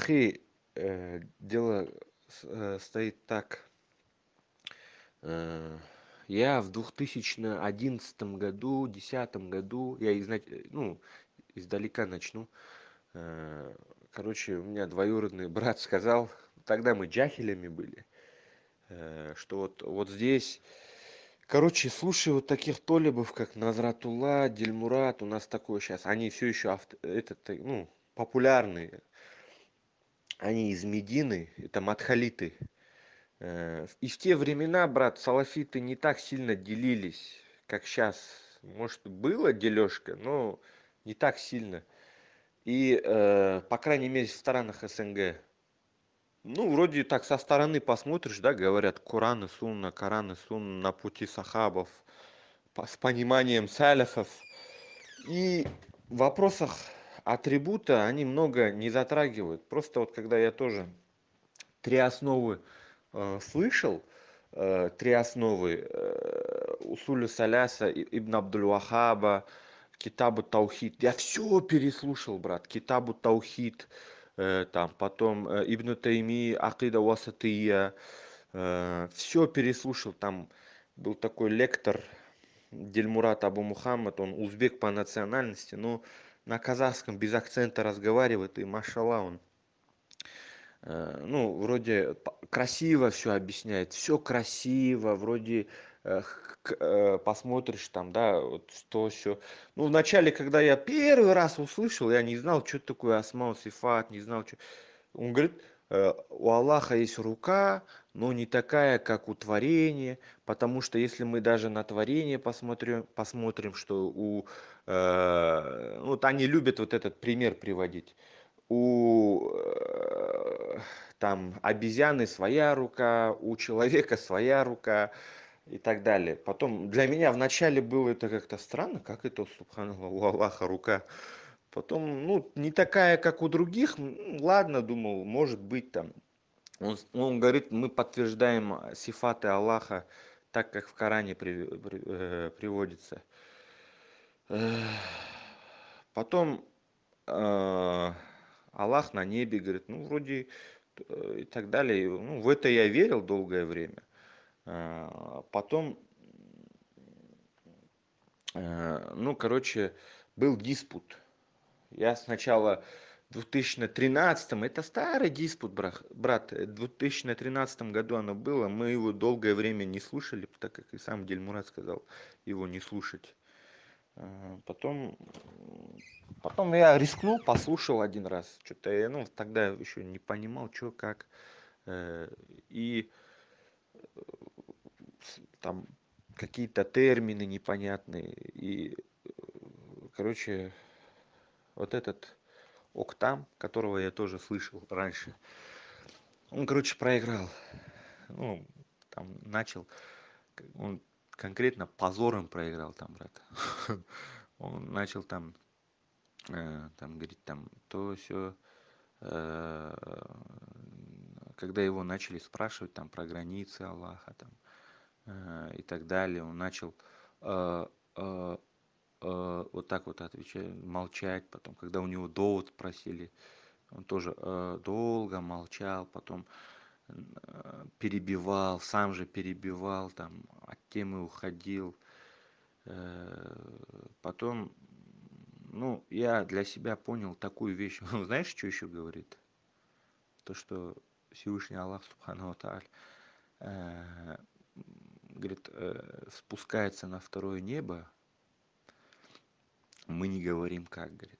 Ахи, дело стоит так. Э, Я в 2011 году, 2010 году, ну, издалека начну. Э, Короче, у меня двоюродный брат сказал, тогда мы джахилями были, что вот здесь, короче, слушай вот таких толебов, как Назратулла, Дильмурат, у нас такое сейчас, они все еще ну, популярные, они из Медины, это мадхалиты. И в те времена, брат, салафиты не так сильно делились, как сейчас. Может, было дележка, но не так сильно. И, по крайней мере, в странах СНГ. Ну, вроде так со стороны посмотришь, да, говорят, Коран и Сунна на пути сахабов, с пониманием саляфов. И в вопросах атрибута они много не затрагивают. Просто вот когда я тоже три основы слышал, три основы Усулю Саляса, Ибн Абдуль-Вахаба, Китабу Таухид. Я все переслушал, брат. Китабу Таухид, там, потом Ибн Тайми, Акида Васатия. Все переслушал. Там был такой лектор Дильмурат Абу Мухаммад, он узбек по национальности, но на казахском без акцента разговаривает, и машалла он ну, вроде красиво все объясняет, все красиво, вроде посмотришь там, да, вот то все. Ну, вначале, когда я первый раз услышал, я не знал, что такое асмау сифат, не знал, что. Он говорит, у Аллаха есть рука, но не такая, как у творения, потому что если мы даже на творение посмотрим, что вот они любят вот этот пример приводить. У там обезьяны своя рука, у человека своя рука и так далее. Потом для меня вначале было это как-то странно, как это, субханаллах, у Аллаха рука. Потом, ну, не такая, как у других. Ладно, думал, может быть там. Он говорит, мы подтверждаем сифаты Аллаха так, как в Коране приводится. Потом Аллах на небе, говорит, ну, вроде и так далее. Ну, в это я верил долгое время. Потом, ну, короче, был диспут. Я сначала в 2013, это старый диспут, брат, в 2013 году оно было, мы его долгое время не слушали, так как и сам Дельмурат сказал его не слушать. Потом, потом я рискнул, послушал один раз, что-то я, ну, тогда еще не понимал, что, как, и там какие-то термины непонятные, и, короче, вот этот Октам, которого я тоже слышал раньше, он, короче, проиграл. Ну, там начал, он конкретно позором проиграл там, брат. Он начал там говорить там то все, когда его начали спрашивать там про границы Аллаха там и так далее, он начал э, э, вот так вот отвечать, молчать, потом, когда у него довод спросили, он тоже долго молчал, потом перебивал, сам же перебивал, там от темы уходил. Потом, ну, я для себя понял такую вещь. Он, знаешь, что еще говорит? То, что Всевышний Аллах, Субхану Тааля, э, говорит, спускается на второе небо, мы не говорим как, говорит.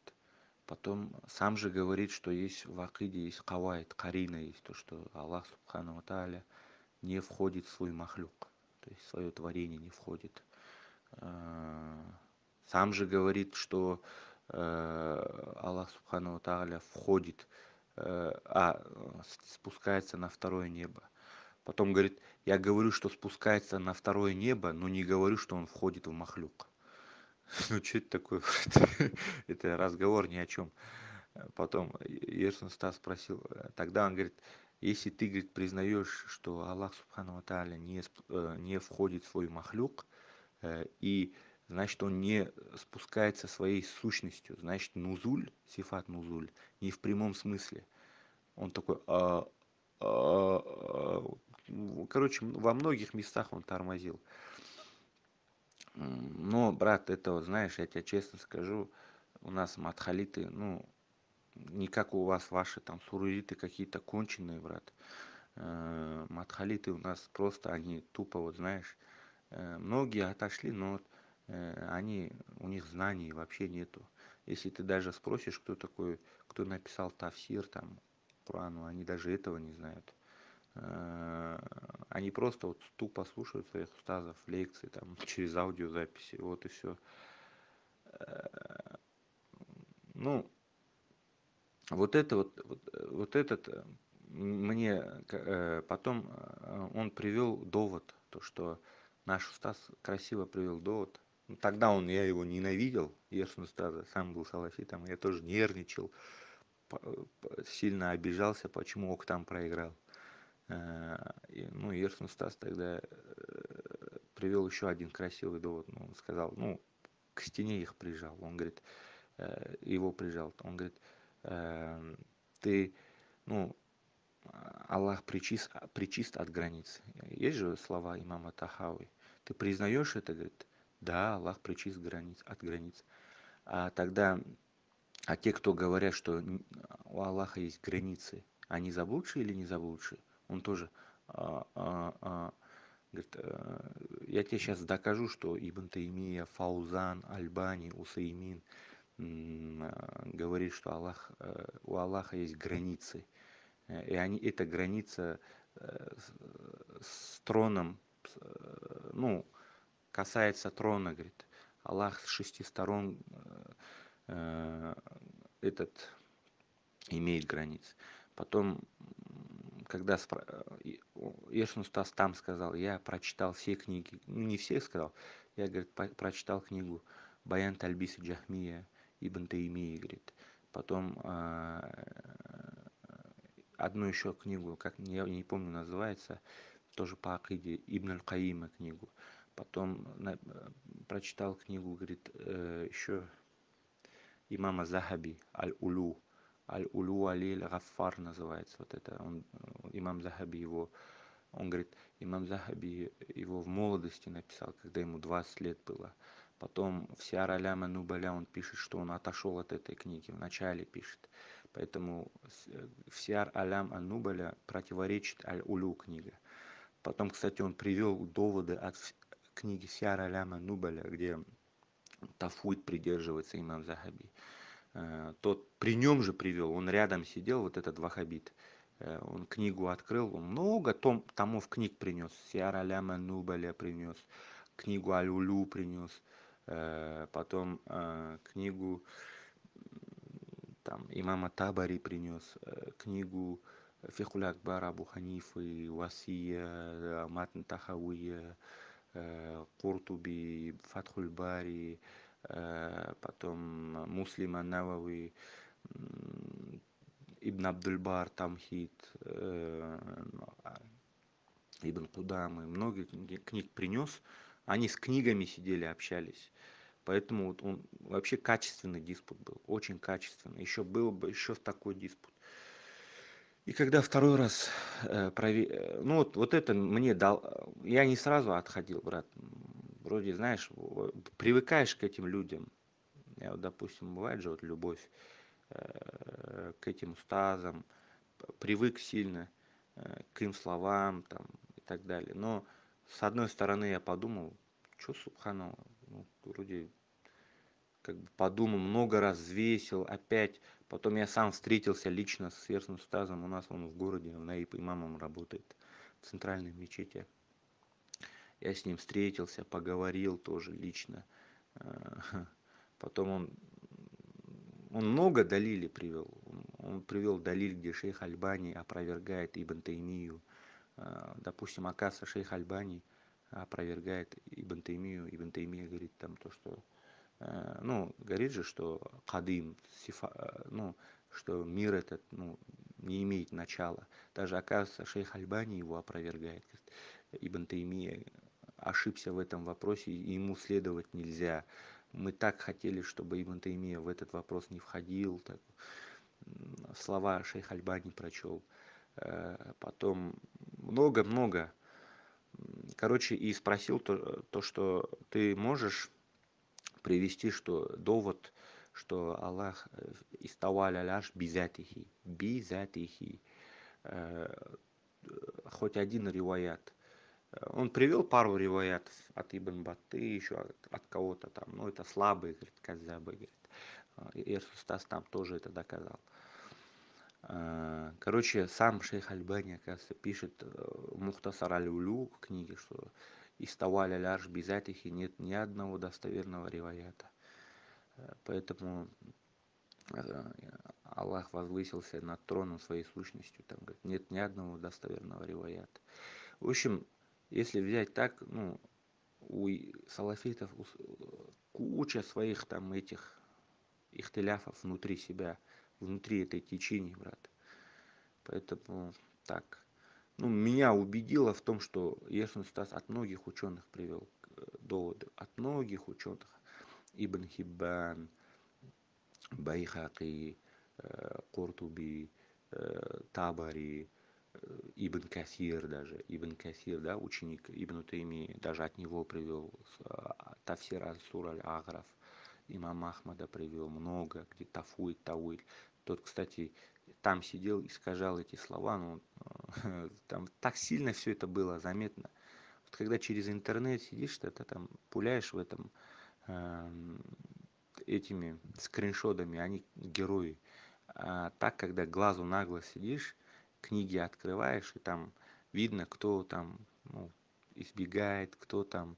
Потом сам же говорит, что есть в акиде, есть кавайт, карина есть, то, что Аллах, Субхану Тааля, не входит в свой махлюк, то есть в свое творение не входит. Сам же говорит, что Аллах Субхану Тааля входит, спускается на второе небо. Потом говорит, я говорю, что спускается на второе небо, но не говорю, что он входит в махлюк. Ну, что это такое? Это разговор ни о чем. Потом Ерсон Стас спросил, тогда он говорит, если ты, говорит, признаешь, что Аллах Субхану Тааля не входит в свой махлюк, и значит он не спускается своей сущностью, значит нузуль, сифат нузуль, не в прямом смысле. Он такой, короче, во многих местах он тормозил. Но, брат, это вот, знаешь, я тебе честно скажу, у нас матхалиты, ну, не как у вас ваши там суруриты какие-то конченые, брат. Матхалиты у нас просто, они тупо, вот знаешь, многие отошли, но вот, они, у них знаний вообще нету. Если ты даже спросишь, кто такой, кто написал тафсир там Корану, они даже этого не знают. Они просто вот тупо слушают своих устазов, лекции там через аудиозаписи, вот и все. Ну, вот это вот этот мне потом он привел довод, то что наш устаз красиво привел довод. Ну, тогда я его ненавидел, Ершин устаза, сам был салафитом, я тоже нервничал, сильно обижался, почему Октам проиграл. Ну, Ершин устаз тогда привел еще один красивый довод. Ну, он сказал, ну, к стене их прижал. Он говорит, его прижал. Он говорит, ты, ну, Аллах причист от границ. Есть же слова имама Тахауи. Ты признаешь это? Говорит, да, Аллах причист от границ. А тогда, а те, кто говорят, что у Аллаха есть границы, они заблудшие или не заблудшие? Он тоже говорит, я тебе сейчас докажу, что Ибн Таймия, Фаузан, Альбани, Усаймин говорит, что у Аллаха есть границы. И эта граница с троном, ну, касается трона, говорит. Аллах с 6 сторон э, этот имеет границы. Потом, когда Ешн Стас там сказал, я прочитал все книги, ну не все сказал, я, говорит, прочитал книгу Баян Тальбиса Джахмия, Ибн Таймии, говорит. Потом одну еще книгу, как я не помню, называется, тоже по акиде, Ибн Аль-Каима книгу. Потом прочитал книгу, говорит, еще имама Захаби, Аль-Улу. Аль-Улу Алиль Гаффар называется. Вот это он, имам Захаби его, он говорит, имам Захаби его в молодости написал, когда ему 20 лет было. Потом в Сиар Аляма Нубаля он пишет, что он отошел от этой книги, в начале пишет. Поэтому в Сиар Алям Аннубаля противоречит Аль-Улю книга. Потом, кстати, он привел доводы от книги Сиар Аляма Нубаля, где Тафуид придерживается имам Захаби. Тот при нем же привел, он рядом сидел, вот этот вахабит. Он книгу открыл, он много томов книг принес. Сиар Аляма Нубаля принес, книгу Аль-Улю принес, потом книгу там имама Табари принес, книгу Фихуль Акбар Абу Ханифы, Васия, Матн Тахауия, Куртуби, Фатхуль Бари, потом Муслима Навави, Ибн Абдульбар, Тамхид, Ибн Кудамы, много книг принес. Они с книгами сидели, общались. Поэтому вот он вообще качественный диспут был, очень качественный. Еще был бы еще такой диспут. И когда второй раз ну вот это мне дал, я не сразу отходил, брат. Вроде, знаешь, привыкаешь к этим людям. Я вот, допустим, бывает же вот любовь к этим устазам, привык сильно к им словам там и так далее. Но с одной стороны я подумал, что субханаллах, ну, вроде как бы подумал, много раз взвесил, опять. Потом я сам встретился лично с сверстным устазом, у нас он в городе, в Наиб имамом работает, в центральной мечети. Я с ним встретился, поговорил тоже лично. Потом он много далили привел. Он привел далиль, где шейх Альбани опровергает Ибн Таймию. Допустим, оказывается, шейх Альбани опровергает Ибн Таймию. Ибн Таймия говорит там то, что ну, говорит же, что кадим, ну, что мир этот, ну, не имеет начала. Даже, оказывается, шейх Альбани его опровергает. Ибн Таймия ошибся в этом вопросе, и ему следовать нельзя. Мы так хотели, чтобы Ибн Таймия в этот вопрос не входил. Так. слова шейх Альбани прочел, потом много-много. Короче, и спросил то, что ты можешь привести, что довод, что Аллах иставаль аляш бизатихи, бизатихи, хоть один риваят. Он привел пару риваят от Ибн Батты, еще от кого-то там, ну это слабые, говорит, казабы, говорит. Ирсустас там тоже это доказал. Короче, сам шейх Альбани, оказывается, пишет Мухтасар аль-Улю в книге, что из Таваль аль-Арш Бизатихи нет ни одного достоверного риваята. Поэтому Аллах возвысился над троном своей сущностью. Там говорит, нет ни одного достоверного риваята. В общем, если взять так, ну, у салафитов куча своих там этих ихтиляфов внутри себя, внутри этой течения, брат. Поэтому так. Ну, меня убедило в том, что Ерсун Стас от многих ученых привел доводы. От многих ученых. Ибн Хиббан, Байхаки, Куртуби, Табари, Ибн Касир даже. Ибн Касир, да, ученик Ибн Тайми, даже от него привел Тафсир Ас-Сур Аль-Аграф. Имам Ахмада привел много, где Тафуй, Тауиль. Тот, кстати, там сидел, искажал эти слова, но там так сильно все это было заметно. Вот когда через интернет сидишь, что-то там пуляешь в этом этими скриншотами, они герои. А так, когда глазу на глаз сидишь, книги открываешь, и там видно, кто там, ну, избегает, кто там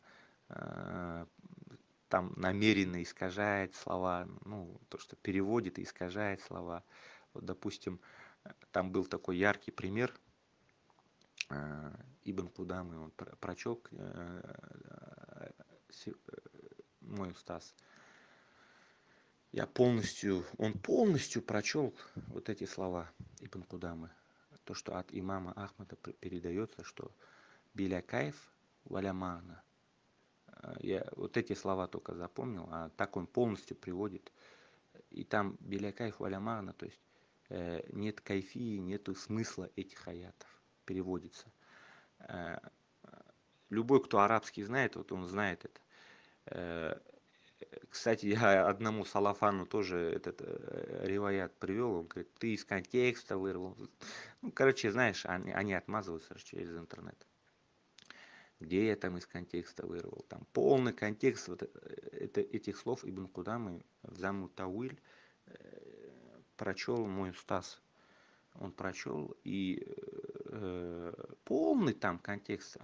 там намеренно искажает слова, ну, то, что переводит и искажает слова. Вот, допустим, там был такой яркий пример. Ибн Кудамы, он прочел мой устаз. Он полностью прочел вот эти слова Ибн Кудамы. То, что от имама Ахмада передается, что «Биля кайф валя мана». Я вот эти слова только запомнил, а так он полностью приводит. И там «Биля кайф валя мана», то есть нет кайфии, нету смысла этих аятов, переводится. Э, Любой, кто арабский знает, вот он знает это. Кстати, я одному салафану тоже этот риваят привел, он говорит, ты из контекста вырвал. Ну, короче, знаешь, они отмазываются через интернет. Где я там из контекста вырвал? Там полный контекст вот этих слов Ибн Кудамы в Заму Тауиль прочел мой устаз. Он прочел и полный там контекст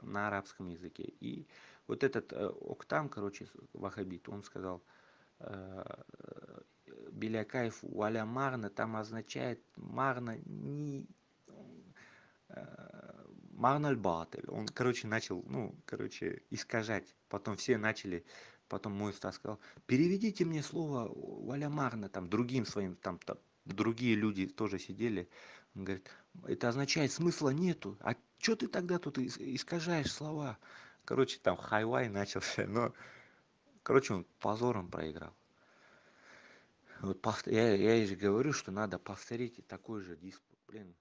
на арабском языке. И вот этот Октам, короче, вахабит, он сказал, Белякаев валя марна там означает марна не марналь батель. Он, короче, начал, ну, короче, искажать. Потом все начали, потом мой Стас сказал, переведите мне слово валя марна, там, другим своим, там другие люди тоже сидели. Он говорит, это означает смысла нету. А что ты тогда тут искажаешь слова? Короче, там хайвай начался, но, короче, он позором проиграл. Вот я же говорю, что надо повторить такой же диспут. Блин,